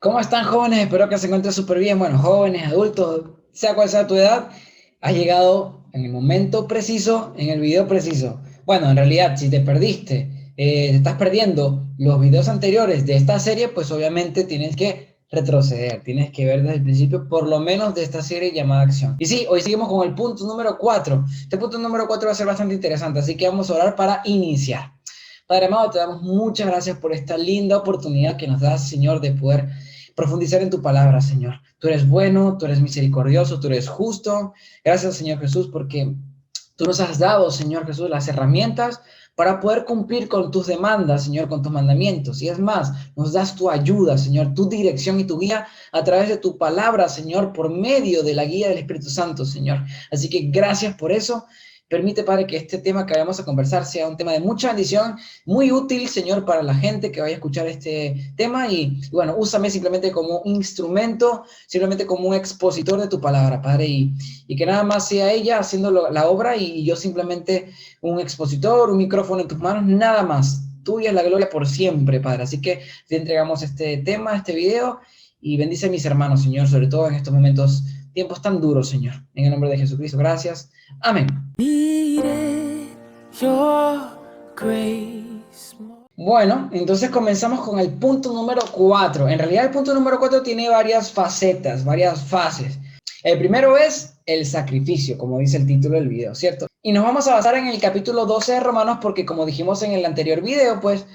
¿Cómo están, jóvenes? Espero que se encuentren súper bien. Bueno, jóvenes, adultos, sea cual sea tu edad, has llegado en el momento preciso, en el video preciso. Bueno, en realidad, si te perdiste, te estás perdiendo los videos anteriores de esta serie, pues obviamente tienes que retroceder, tienes que ver desde el principio, por lo menos de esta serie llamada Acción. Y sí, hoy seguimos con el punto número 4. Este punto número 4 va a ser bastante interesante, así que vamos a orar para iniciar. Padre amado, te damos muchas gracias por esta linda oportunidad que nos das, Señor, de poder profundizar en tu palabra, Señor. Tú eres bueno, tú eres misericordioso, tú eres justo. Gracias, Señor Jesús, porque tú nos has dado, Señor Jesús, las herramientas para poder cumplir con tus demandas, Señor, con tus mandamientos. Y es más, nos das tu ayuda, Señor, tu dirección y tu guía a través de tu palabra, Señor, por medio de la guía del Espíritu Santo, Señor. Así que gracias por eso. Permite, Padre, que este tema que vamos a conversar sea un tema de mucha bendición, muy útil, Señor, para la gente que vaya a escuchar este tema. Y bueno, úsame simplemente como instrumento, simplemente como un expositor de tu palabra, Padre, y que nada más sea ella haciendo la obra y yo simplemente un expositor, un micrófono en tus manos, nada más. Tuya es la gloria por siempre, Padre. Así que te entregamos este tema, este video, y bendice a mis hermanos, Señor, sobre todo en estos momentos, tiempos tan duros, Señor. En el nombre de Jesucristo, gracias. Amén. Bueno, entonces comenzamos con el punto número 4. En realidad el punto número 4 tiene varias facetas, varias fases. El primero es el sacrificio, como dice el título del video, ¿cierto? Y nos vamos a basar en el capítulo 12 de Romanos porque, como dijimos en el anterior video, pues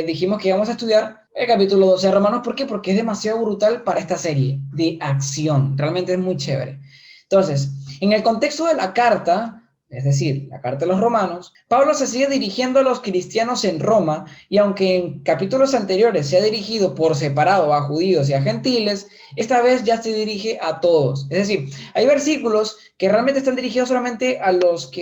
dijimos que íbamos a estudiar el capítulo 12 de Romanos. ¿Por qué? Porque es demasiado brutal para esta serie de acción. Realmente es muy chévere. Entonces, en el contexto de la carta, es decir, la carta de los romanos, Pablo se sigue dirigiendo a los cristianos en Roma, y aunque en capítulos anteriores se ha dirigido por separado a judíos y a gentiles, esta vez ya se dirige a todos. Es decir, hay versículos que realmente están dirigidos solamente a los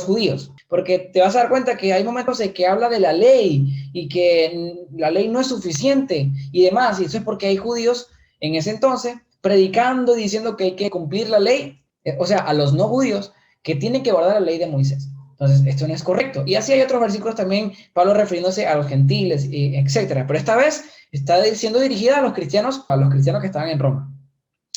judíos, porque te vas a dar cuenta que hay momentos en que habla de la ley y que la ley no es suficiente y demás, y eso es porque hay judíos en ese entonces predicando, diciendo que hay que cumplir la ley, o sea, a los no judíos, que tienen que guardar la ley de Moisés. Entonces, esto no es correcto. Y así hay otros versículos también, Pablo refiriéndose a los gentiles, etcétera. Pero esta vez está siendo dirigida a los cristianos que estaban en Roma.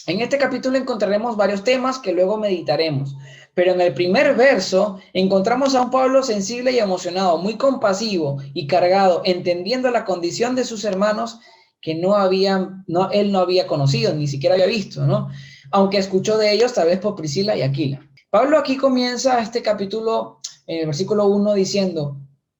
En este capítulo encontraremos varios temas que luego meditaremos, pero en el primer verso encontramos a un Pablo sensible y emocionado, muy compasivo y cargado, entendiendo la condición de sus hermanos que él no había conocido, ni siquiera había visto, ¿no? Aunque escuchó de ellos tal vez por Priscila y Aquila. Pablo aquí comienza este capítulo en el versículo 1 diciendo: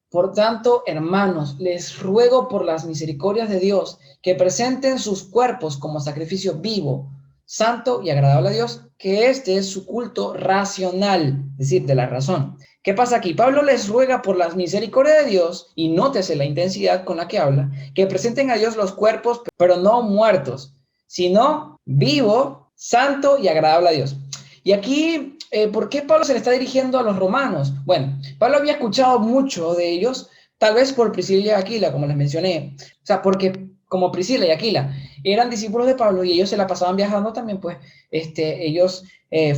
por tanto, hermanos, les ruego por las misericordias de Dios que presenten sus cuerpos como sacrificio vivo, santo y agradable a Dios, que este es su culto racional, es decir, de la razón. ¿Qué pasa aquí? Pablo les ruega por las misericordias de Dios, y nótese la intensidad con la que habla, que presenten a Dios los cuerpos, pero no muertos, sino vivo, santo y agradable a Dios. Y aquí, ¿por qué Pablo se le está dirigiendo a los romanos? Bueno, Pablo había escuchado mucho de ellos, tal vez por Priscila y Aquila, como les mencioné. O sea, porque como Priscila y Aquila eran discípulos de Pablo y ellos se la pasaban viajando también, pues ellos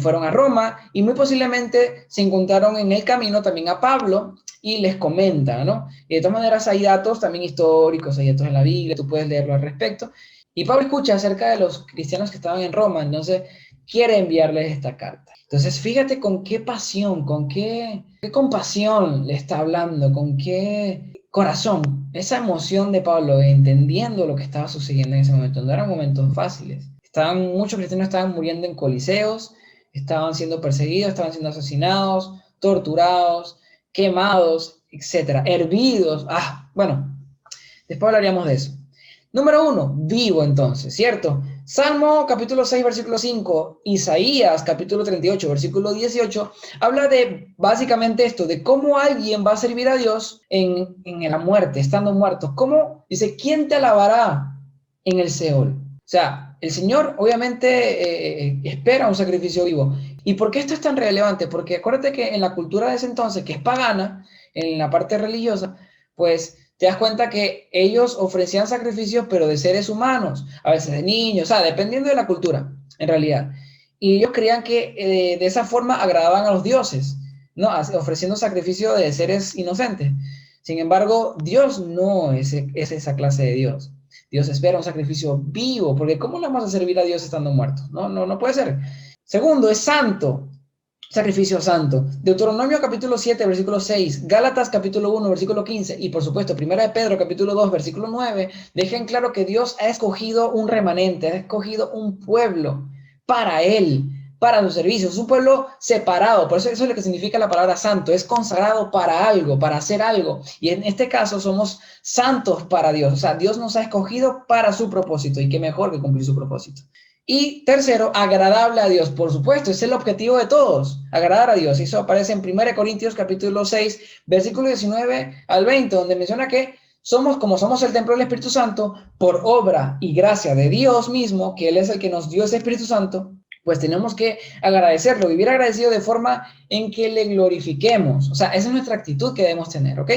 fueron a Roma y muy posiblemente se encontraron en el camino también a Pablo y les comentan, ¿no? Y de todas maneras hay datos también históricos, hay datos en la Biblia, tú puedes leerlo al respecto. Y Pablo escucha acerca de los cristianos que estaban en Roma, entonces quiere enviarles esta carta. Entonces, fíjate con qué pasión, con qué compasión le está hablando, con qué corazón, esa emoción de Pablo, entendiendo lo que estaba sucediendo en ese momento. No eran momentos fáciles. Muchos cristianos estaban muriendo en coliseos, estaban siendo perseguidos, estaban siendo asesinados, torturados, quemados, etcétera, hervidos. Bueno, después hablaríamos de eso. Número 1, vivo entonces, ¿cierto? Salmo capítulo 6, versículo 5, Isaías capítulo 38, versículo 18, habla de básicamente esto, de cómo alguien va a servir a Dios en la muerte, estando muerto. ¿Cómo? Dice, ¿quién te alabará en el Seol? O sea, el Señor obviamente espera un sacrificio vivo. ¿Y por qué esto es tan relevante? Porque acuérdate que en la cultura de ese entonces, que es pagana, en la parte religiosa, pues te das cuenta que ellos ofrecían sacrificios, pero de seres humanos, a veces de niños, o sea, dependiendo de la cultura, en realidad. Y ellos creían que de esa forma agradaban a los dioses, ¿no? Ofreciendo sacrificio de seres inocentes. Sin embargo, Dios no es esa clase de Dios. Dios espera un sacrificio vivo, porque ¿cómo le vamos a servir a Dios estando muertos? No puede ser. Segundo, es santo. Sacrificio santo. Deuteronomio capítulo 7, versículo 6, Gálatas capítulo 1, versículo 15 y por supuesto Primera de Pedro capítulo 2, versículo 9, dejan claro que Dios ha escogido un remanente, ha escogido un pueblo para Él, para su servicio. Es un pueblo separado, por eso es lo que significa la palabra santo, es consagrado para algo, para hacer algo. Y en este caso somos santos para Dios, o sea, Dios nos ha escogido para su propósito y qué mejor que cumplir su propósito. Y tercero, agradable a Dios. Por supuesto, es el objetivo de todos, agradar a Dios. Eso aparece en 1 Corintios capítulo 6, versículo 19 al 20, donde menciona que como somos el templo del Espíritu Santo, por obra y gracia de Dios mismo, que Él es el que nos dio ese Espíritu Santo, pues tenemos que agradecerlo, vivir agradecido de forma en que le glorifiquemos. O sea, esa es nuestra actitud que debemos tener, ¿ok?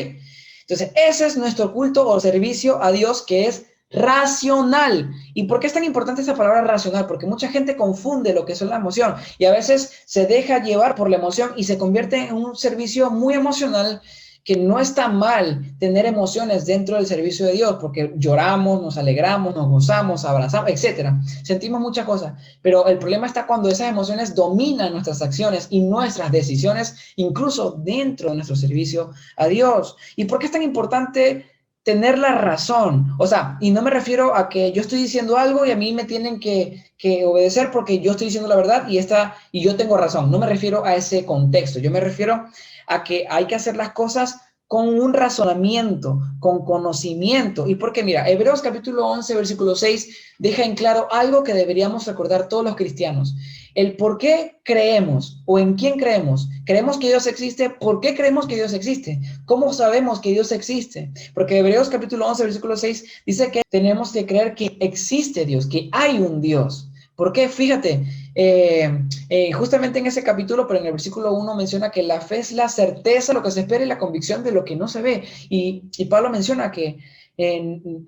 Entonces, ese es nuestro culto o servicio a Dios, que es racional. ¿Y por qué es tan importante esa palabra racional? Porque mucha gente confunde lo que es la emoción y a veces se deja llevar por la emoción y se convierte en un servicio muy emocional, que no está mal tener emociones dentro del servicio de Dios, porque lloramos, nos alegramos, nos gozamos, abrazamos, etcétera. Sentimos muchas cosas, pero el problema está cuando esas emociones dominan nuestras acciones y nuestras decisiones, incluso dentro de nuestro servicio a Dios. ¿Y por qué es tan importante tener la razón? O sea, y no me refiero a que yo estoy diciendo algo y a mí me tienen que obedecer porque yo estoy diciendo la verdad y yo tengo razón. No me refiero a ese contexto. Yo me refiero a que hay que hacer las cosas con un razonamiento, con conocimiento. Y porque, mira, Hebreos capítulo 11, versículo 6, deja en claro algo que deberíamos recordar todos los cristianos. El por qué creemos o en quién creemos. ¿Creemos que Dios existe? ¿Por qué creemos que Dios existe? ¿Cómo sabemos que Dios existe? Porque Hebreos capítulo 11, versículo 6 dice que tenemos que creer que existe Dios, que hay un Dios. ¿Por qué? Fíjate, justamente en ese capítulo, pero en el versículo 1 menciona que la fe es la certeza, lo que se espera y la convicción de lo que no se ve. Y Pablo menciona que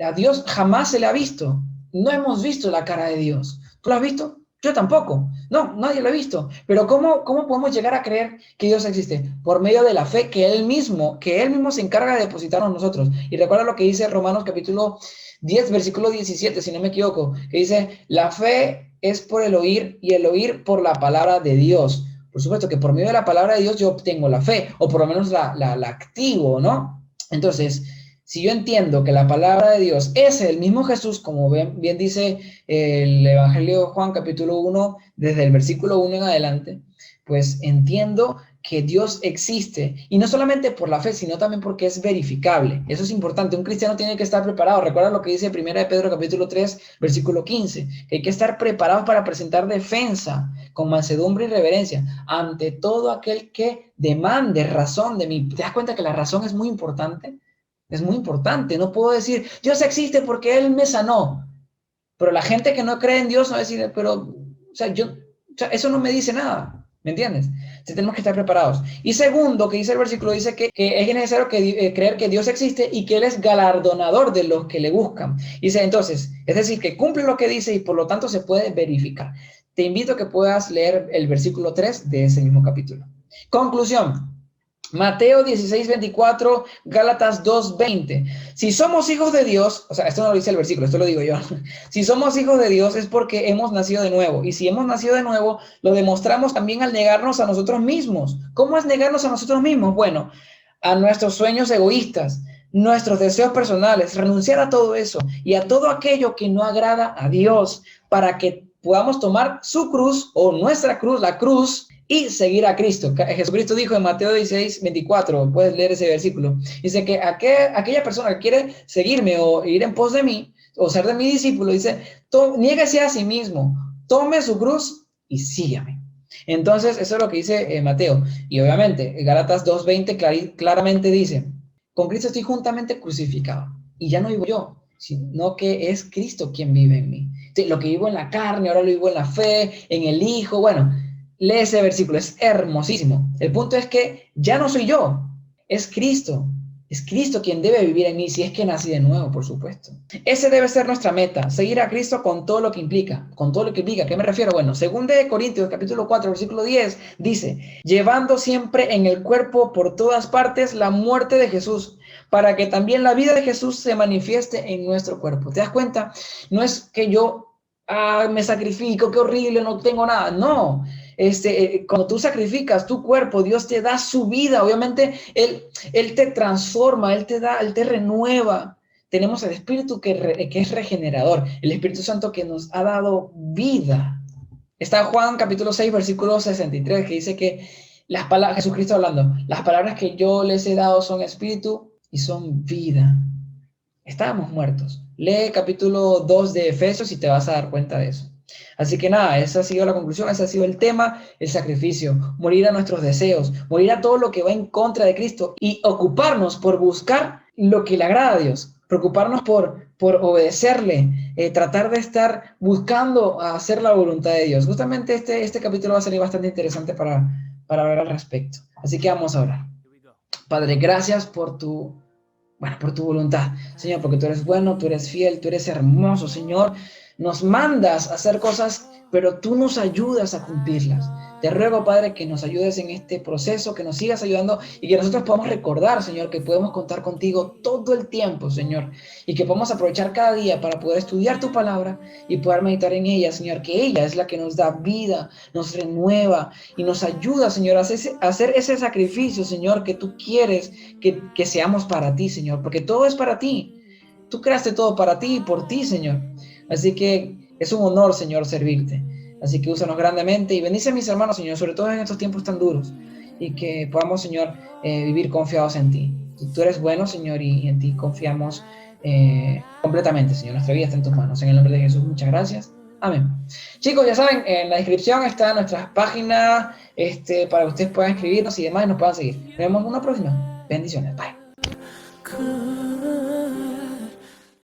a Dios jamás se le ha visto. No hemos visto la cara de Dios. ¿Tú lo has visto? Yo tampoco. No, nadie lo ha visto. Pero ¿cómo podemos llegar a creer que Dios existe? Por medio de la fe que Él mismo se encarga de depositarnos nosotros. Y recuerda lo que dice Romanos capítulo 10, versículo 17, si no me equivoco, que dice, la fe es por el oír y el oír por la palabra de Dios. Por supuesto que por medio de la palabra de Dios yo obtengo la fe, o por lo menos la activo, ¿no? Entonces, si yo entiendo que la palabra de Dios es el mismo Jesús, como bien dice el Evangelio de Juan capítulo 1, desde el versículo 1 en adelante, pues entiendo que Dios existe, y no solamente por la fe, sino también porque es verificable. Eso es importante. Un cristiano tiene que estar preparado. Recuerda lo que dice 1 de Pedro capítulo 3, versículo 15, que hay que estar preparados para presentar defensa con mansedumbre y reverencia ante todo aquel que demande razón de mí. ¿Te das cuenta que la razón es muy importante? Es muy importante. No puedo decir, Dios existe porque Él me sanó. Pero la gente que no cree en Dios no va a decir, eso no me dice nada. ¿Me entiendes? Entonces tenemos que estar preparados. Y segundo, que dice el versículo, dice que es necesario creer que Dios existe y que Él es galardonador de los que le buscan. Dice entonces, es decir, que cumple lo que dice y por lo tanto se puede verificar. Te invito a que puedas leer el versículo 3 de ese mismo capítulo. Conclusión. Mateo 16, 24, Gálatas 2, 20. Si somos hijos de Dios, o sea, esto no lo dice el versículo, esto lo digo yo. Si somos hijos de Dios es porque hemos nacido de nuevo. Y si hemos nacido de nuevo, lo demostramos también al negarnos a nosotros mismos. ¿Cómo es negarnos a nosotros mismos? Bueno, a nuestros sueños egoístas, nuestros deseos personales, renunciar a todo eso y a todo aquello que no agrada a Dios, para que podamos tomar su cruz o nuestra cruz, la cruz, y seguir a Cristo. Jesucristo dijo en Mateo 16, 24, puedes leer ese versículo, dice que aquella persona que quiere seguirme o ir en pos de mí, o ser de mi discípulo, dice, niéguese a sí mismo, tome su cruz y sígame. Entonces, eso es lo que dice Mateo. Y obviamente, Gálatas 2:20 claramente dice, con Cristo estoy juntamente crucificado, y ya no vivo yo, sino que es Cristo quien vive en mí. Entonces, lo que vivo en la carne, ahora lo vivo en la fe, en el Hijo. Bueno, lee ese versículo, es hermosísimo. El punto es que ya no soy yo, es Cristo Es Cristo quien debe vivir en mí, si es que nací de nuevo, por supuesto. Ese debe ser nuestra meta, seguir a Cristo con todo lo que implica. Con todo lo que implica, ¿a qué me refiero? Bueno, 2 Corintios, capítulo 4, versículo 10, dice, llevando siempre en el cuerpo por todas partes la muerte de Jesús, para que también la vida de Jesús se manifieste en nuestro cuerpo. ¿Te das cuenta? No es que yo me sacrifico, qué horrible, no tengo nada. No, cuando tú sacrificas tu cuerpo, Dios te da su vida. Obviamente, Él te transforma, Él te renueva. Tenemos el Espíritu que es regenerador, el Espíritu Santo que nos ha dado vida. Está Juan capítulo 6, versículo 63, que dice que las palabras, Jesucristo hablando, las palabras que yo les he dado son espíritu y son vida. Estábamos muertos. Lee capítulo 2 de Efesios y te vas a dar cuenta de eso. Así que nada, esa ha sido la conclusión, ese ha sido el tema, el sacrificio, morir a nuestros deseos, morir a todo lo que va en contra de Cristo y ocuparnos por buscar lo que le agrada a Dios, preocuparnos por obedecerle, tratar de estar buscando hacer la voluntad de Dios. Justamente este capítulo va a salir bastante interesante para hablar al respecto. Así que vamos a orar. Padre, gracias por tu voluntad, Señor, porque tú eres bueno, tú eres fiel, tú eres hermoso, Señor. Nos mandas a hacer cosas, pero tú nos ayudas a cumplirlas. Te ruego, Padre, que nos ayudes en este proceso, que nos sigas ayudando y que nosotros podamos recordar, Señor, que podemos contar contigo todo el tiempo, Señor, y que podamos aprovechar cada día para poder estudiar tu palabra y poder meditar en ella, Señor, que ella es la que nos da vida, nos renueva y nos ayuda, Señor, a hacer ese sacrificio, Señor, que tú quieres que seamos para ti, Señor, porque todo es para ti. Tú creaste todo para ti y por ti, Señor. Así que es un honor, Señor, servirte. Así que úsanos grandemente y bendice a mis hermanos, Señor, sobre todo en estos tiempos tan duros, y que podamos, Señor, vivir confiados en ti. Tú eres bueno, Señor, y en ti confiamos completamente, Señor. Nuestra vida está en tus manos. En el nombre de Jesús, muchas gracias. Amén. Chicos, ya saben, en la descripción está nuestra página para que ustedes puedan escribirnos y demás y nos puedan seguir. Nos vemos en una próxima. Bendiciones. Bye.